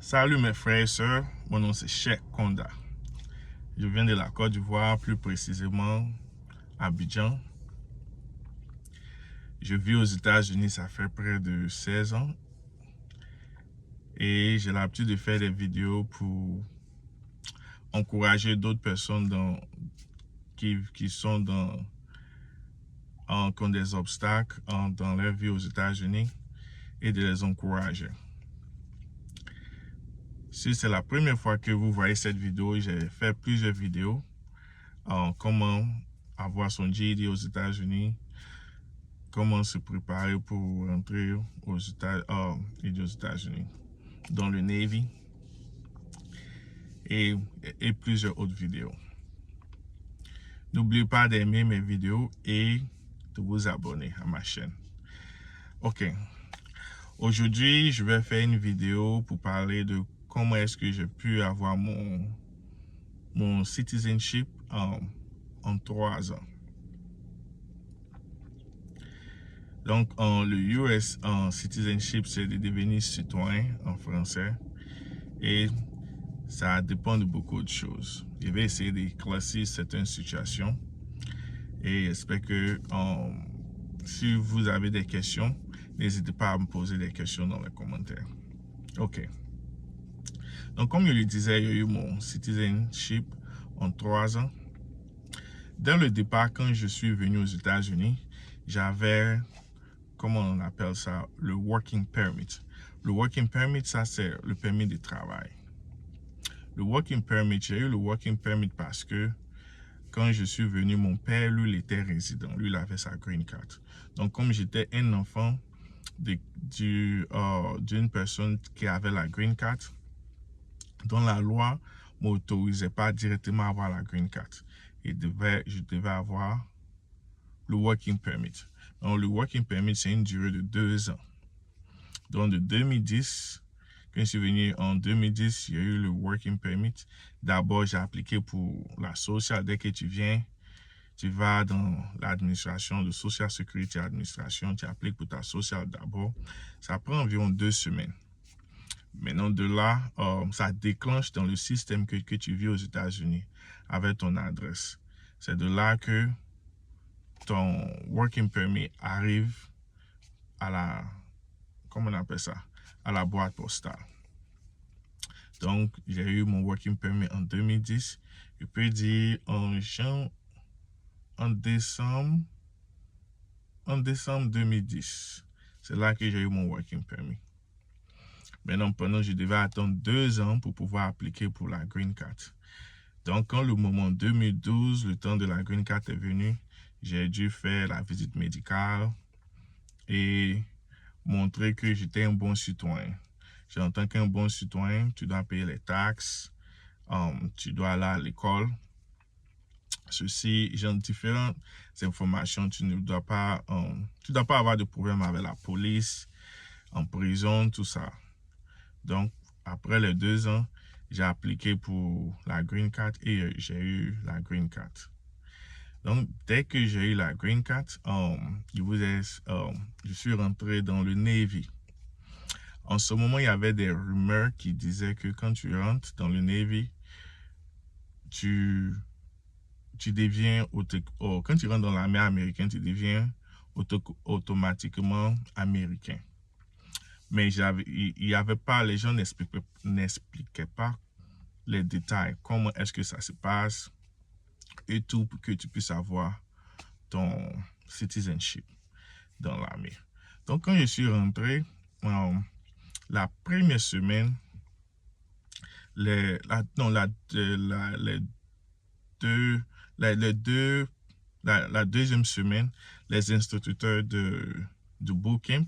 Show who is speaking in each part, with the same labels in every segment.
Speaker 1: Salut mes frères et sœurs, mon nom c'est Cheikh Konda. Je viens de la Côte d'Ivoire, plus précisément Abidjan. Je vis aux États-Unis, ça fait près de 16 ans. Et j'ai l'habitude de faire des vidéos pour encourager d'autres personnes qui ont des obstacles dans leur vie aux États-Unis et de les encourager. Si c'est la première fois que vous voyez cette vidéo, j'ai fait plusieurs vidéos comment avoir son GED aux États-Unis, comment se préparer pour rentrer aux États-Unis, dans le Navy et plusieurs autres vidéos. N'oubliez pas d'aimer mes vidéos et de vous abonner à ma chaîne. Ok, aujourd'hui je vais faire une vidéo pour parler de comment est-ce que j'ai pu avoir mon citizenship en 3 ans. Donc, le US citizenship, c'est de devenir citoyen en français. Et ça dépend de beaucoup de choses. Je vais essayer de classer certaines situations. Et j'espère que si vous avez des questions, n'hésitez pas à me poser des questions dans les commentaires. Ok. Donc, comme je le disais, il y a eu mon citizenship en 3 ans. Dès le départ, quand je suis venu aux États-Unis, j'avais, comment on appelle ça, le working permit. Le working permit, ça c'est le permis de travail. Le working permit, j'ai eu le working permit parce que quand je suis venu, mon père, lui, il était résident. Lui, il avait sa green card. Donc, comme j'étais un enfant d'une personne qui avait la green card, dont la loi ne m'autorisait pas directement à avoir la green card. Je devais avoir le working permit. Donc, le working permit, c'est une durée de 2 ans. Donc, de 2010, quand je suis venu en 2010, il y a eu le working permit. D'abord, j'ai appliqué pour la sociale. Dès que tu viens, tu vas dans l'administration de Social Security Administration, tu appliques pour ta sociale d'abord. Ça prend environ 2 semaines. Maintenant, de là, ça déclenche dans le système que tu vis aux États-Unis avec ton adresse. C'est de là que ton working permit arrive à la, comment on appelle ça, à la boîte postale. Donc, j'ai eu mon working permit en 2010. Je peux dire en décembre 2010. C'est là que j'ai eu mon working permit. Maintenant, pendant je devais attendre 2 ans pour pouvoir appliquer pour la green card. Donc, quand le moment 2012, le temps de la green card est venu, j'ai dû faire la visite médicale et montrer que j'étais un bon citoyen. En tant qu'un bon citoyen, tu dois payer les taxes, tu dois aller à l'école. Ceci, j'ai différentes informations. Tu ne dois pas, avoir de problème avec la police, en prison, tout ça. Donc, après les 2 ans, j'ai appliqué pour la green card et j'ai eu la green card. Donc, dès que j'ai eu la green card, je suis rentré dans le Navy. En ce moment, il y avait des rumeurs qui disaient que quand tu rentres dans le Navy, tu deviens, quand tu rentres dans l'armée américaine, tu deviens automatiquement américain. Mais il y avait pas, les gens n'expliquaient pas les détails, comment est-ce que ça se passe et tout pour que tu puisses avoir ton citizenship dans l'armée. Donc, quand je suis rentré, la première semaine, la deuxième semaine, les instituteurs du bootcamp,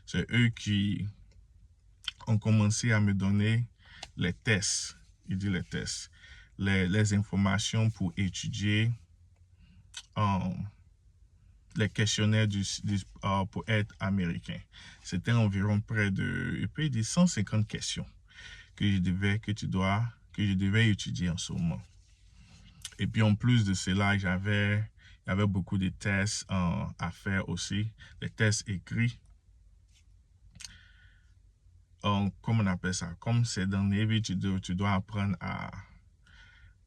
Speaker 1: c'est eux qui ont commencé à me donner les tests, les informations pour étudier les questionnaires pour être américain. C'était environ près de, je peux dire, 150 questions que je devais étudier en ce moment. Et puis en plus de cela, il y avait beaucoup de tests à faire aussi, des tests écrits. comment on appelle ça? Comme c'est dans Navy, tu dois apprendre à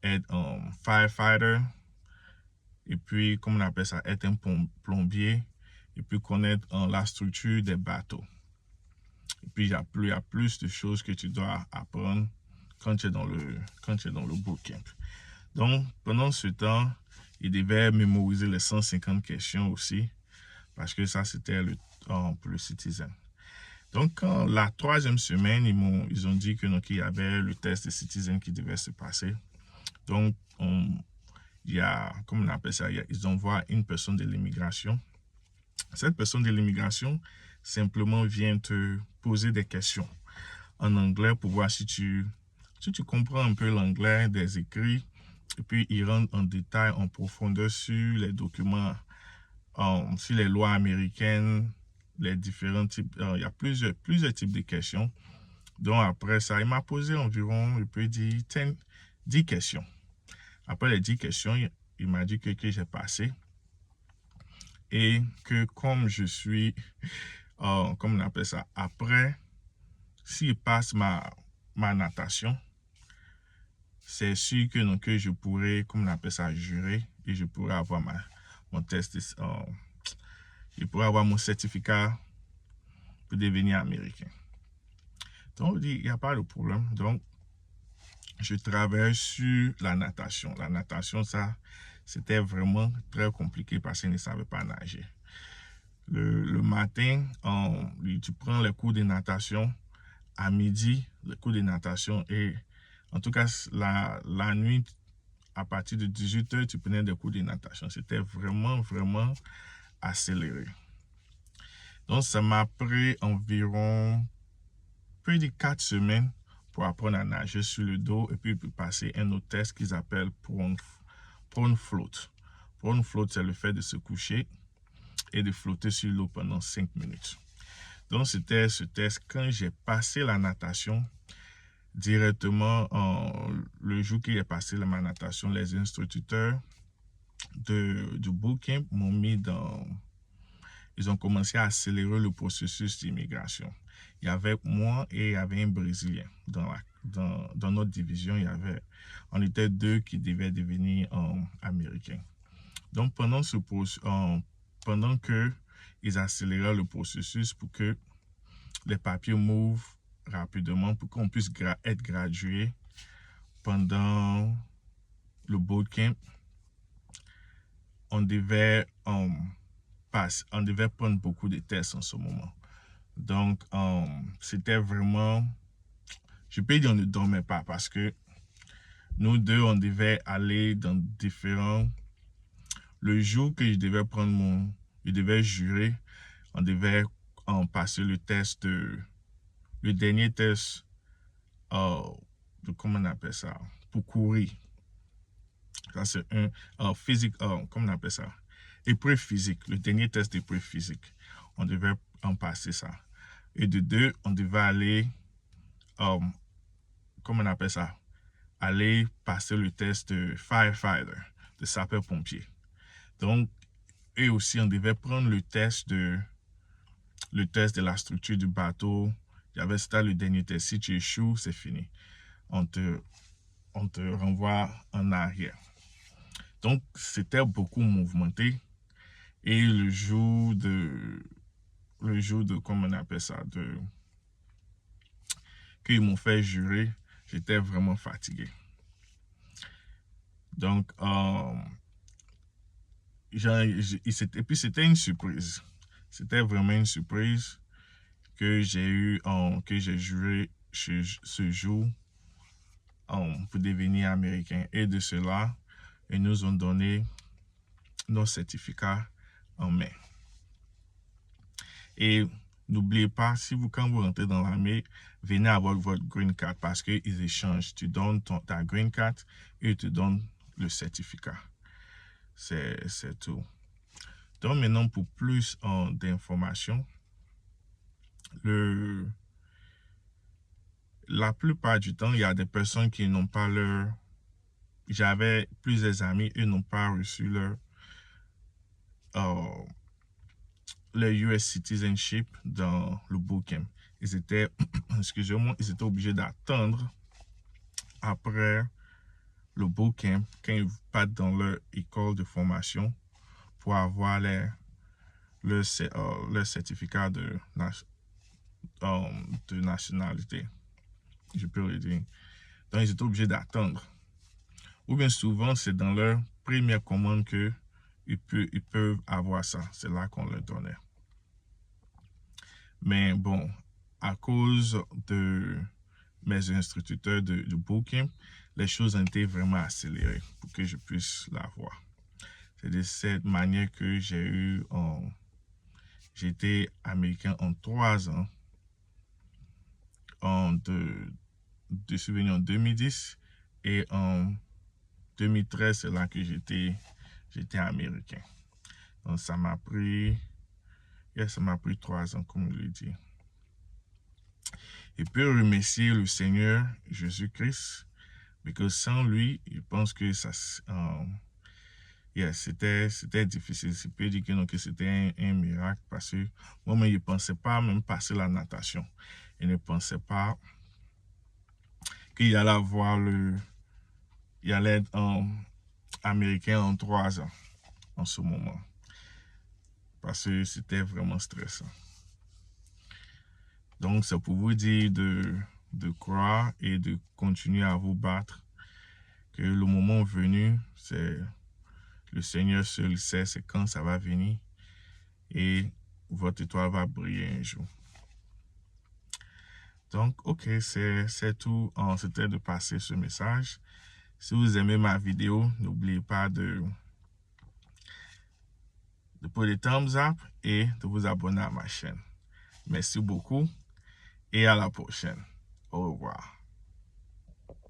Speaker 1: être un firefighter. Et puis, comment on appelle ça? Être un plombier. Et puis, connaître la structure des bateaux. Et puis, il y a plus de choses que tu dois apprendre quand tu es dans le bootcamp. Donc, pendant ce temps, il devait mémoriser les 150 questions aussi, parce que ça, c'était pour le Citizen. Donc, la 3e semaine, ils ont dit qu'il y avait le test de Citizen qui devait se passer. Donc, il y a, comment on appelle ça, ils envoient une personne de l'immigration. Cette personne de l'immigration simplement vient te poser des questions en anglais pour voir si tu comprends un peu l'anglais des écrits. Et puis, ils rentrent en détail, en profondeur sur les documents, sur les lois américaines, les différents types. Il y a plusieurs types de questions. Donc, après ça, il m'a posé environ, je peux dire, 10 questions. Après les 10 questions, il m'a dit que j'ai passé. Et que comme je suis, comment on appelle ça, après, s'il passe ma natation, c'est sûr que je pourrais, comme on appelle ça, jurer et je pourrais avoir mon test, je pourrais avoir mon certificat pour devenir américain. Donc, on dit, il n'y a pas de problème. Donc, je travaille sur la natation. La natation, ça, c'était vraiment très compliqué parce qu'ils ne savaient pas nager. Le matin, tu prends les cours de natation. À midi, les cours de natation. Et en tout cas, la nuit, à partir de 18h, tu prenais des cours de natation. C'était vraiment, vraiment accéléré. Donc, ça m'a pris environ plus de 4 semaines pour apprendre à nager sur le dos et puis passer un autre test qu'ils appellent prone float. Prone float, c'est le fait de se coucher et de flotter sur l'eau pendant 5 minutes. Donc, c'était ce test. Quand j'ai passé la natation, directement, le jour qu'il est passé ma natation, les instructeurs du bootcamp m'ont mis ils ont commencé à accélérer le processus d'immigration. Il y avait moi et il y avait un Brésilien. Dans notre division, on était 2 qui devaient devenir américains. Donc, pendant que ils accéléraient le processus pour que les papiers m'ouvrent rapidement, pour qu'on puisse être gradué pendant le bootcamp, on devait prendre beaucoup de tests en ce moment. Donc, c'était vraiment, je peux dire on ne dormait pas parce que nous deux, on devait aller dans différents, le jour que je devais jurer, on devait passer le test, le dernier test, comment on appelle ça, pour courir. Ça, c'est un physique, comment on appelle ça? Épreuve physique, le dernier test d'épreuve physique. On devait en passer ça. Et de 2, on devait aller, comment on appelle ça? Aller passer le test de firefighter, de sapeur-pompier. Donc, et aussi, on devait prendre le test de la structure du bateau. Il y avait ça, le dernier test. Si tu échoues, c'est fini. On te renvoie en arrière. Donc, c'était beaucoup mouvementé. Et le jour de, comment on appelle ça, qu'ils m'ont fait jurer, j'étais vraiment fatigué. Donc, et puis c'était une surprise. C'était vraiment une surprise que j'ai juré ce jour pour devenir américain. Et de cela, ils nous ont donné nos certificats en mai. Et n'oubliez pas, quand vous rentrez dans l'armée, venez avec votre green card parce qu'ils échangent. Tu donnes ta green card et ils te donnent le certificat. C'est tout. Donc maintenant, pour plus d'informations, la plupart du temps, il y a des personnes qui n'ont pas leur... J'avais plusieurs amis, ils n'ont pas reçu leur US citizenship dans le bootcamp. ils étaient, excusez-moi, ils étaient obligés d'attendre après le bootcamp quand ils partent dans leur école de formation pour avoir leur certificat de nationalité, je peux le dire. Donc, ils étaient obligés d'attendre. Ou bien souvent, c'est dans leur première commande qu'ils peuvent avoir ça. C'est là qu'on leur donnait. Mais bon, à cause de mes instructeurs de bootcamp, les choses ont été vraiment accélérées pour que je puisse l'avoir. C'est de cette manière que j'ai été américain en 3 ans. Je suis venu en 2010 et en 2013, c'est là que j'étais américain. Donc ça m'a pris 3 ans, comme je l'ai dit. Et puis remercier le Seigneur Jésus-Christ, parce que sans lui, je pense que ça, c'était difficile. Je peux dire que c'était un miracle parce que moi, je ne pensais pas même passer la natation. Je ne pensais pas qu'il allait avoir il allait être américain en 3 ans en ce moment. Parce que c'était vraiment stressant. Donc, c'est pour vous dire de croire et de continuer à vous battre. Que le moment venu, c'est le Seigneur seul sait c'est quand ça va venir. Et votre étoile va briller un jour. Donc, ok, c'est tout. C'était de passer ce message. Si vous aimez ma vidéo, n'oubliez pas de poser des thumbs up et de vous abonner à ma chaîne. Merci beaucoup et à la prochaine.